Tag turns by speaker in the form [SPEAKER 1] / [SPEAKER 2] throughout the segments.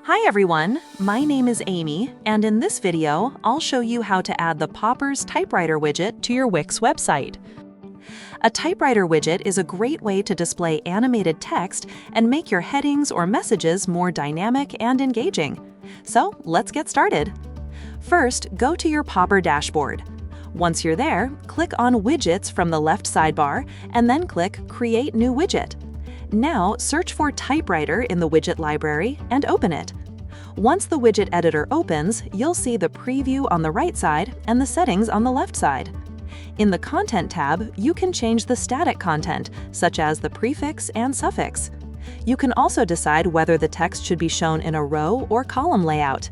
[SPEAKER 1] Hi everyone, my name is Amy, and in this video, I'll show you how to add the Poppers Typewriter widget to your Wix website. A typewriter widget is a great way to display animated text and make your headings or messages more dynamic and engaging. So let's get started. First, go to your Popper dashboard. Once you're there, click on Widgets from the left sidebar and then click Create New Widget. Now, search for Typewriter in the widget library and open it. Once the widget editor opens, you'll see the preview on the right side and the settings on the left side. In the Content tab, you can change the static content, such as the prefix and suffix. You can also decide whether the text should be shown in a row or column layout.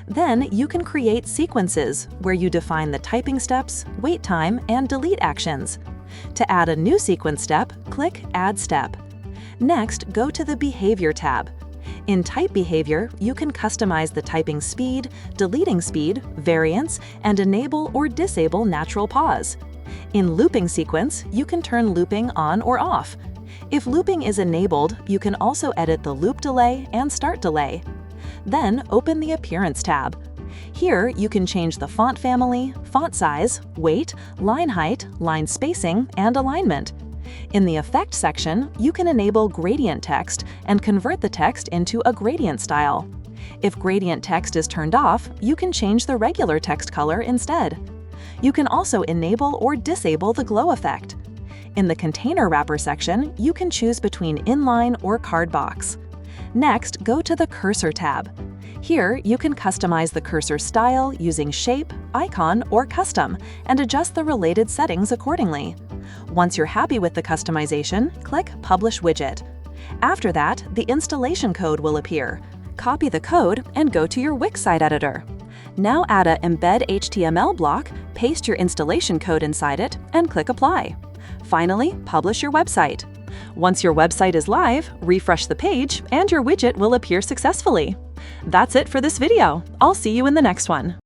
[SPEAKER 1] Then you can create sequences, where you define the typing steps, wait time, and delete actions. To add a new sequence step, click Add Step. Next, go to the Behavior tab. In Type Behavior, you can customize the typing speed, deleting speed, variance, and enable or disable natural pause. In Looping Sequence, you can turn looping on or off. If looping is enabled, you can also edit the loop delay and start delay. Then open the Appearance tab. Here, you can change the font family, font size, weight, line height, line spacing, and alignment. In the Effect section, you can enable gradient text and convert the text into a gradient style. If gradient text is turned off, you can change the regular text color instead. You can also enable or disable the glow effect. In the Container Wrapper section, you can choose between inline or card box. Next, go to the Cursor tab. Here, you can customize the cursor style using Shape, Icon, or Custom, and adjust the related settings accordingly. Once you're happy with the customization, click Publish Widget. After that, the installation code will appear. Copy the code and go to your Wix site editor. Now add a Embed HTML block, paste your installation code inside it, and click Apply. Finally, publish your website. Once your website is live, refresh the page and your widget will appear successfully. That's it for this video. I'll see you in the next one.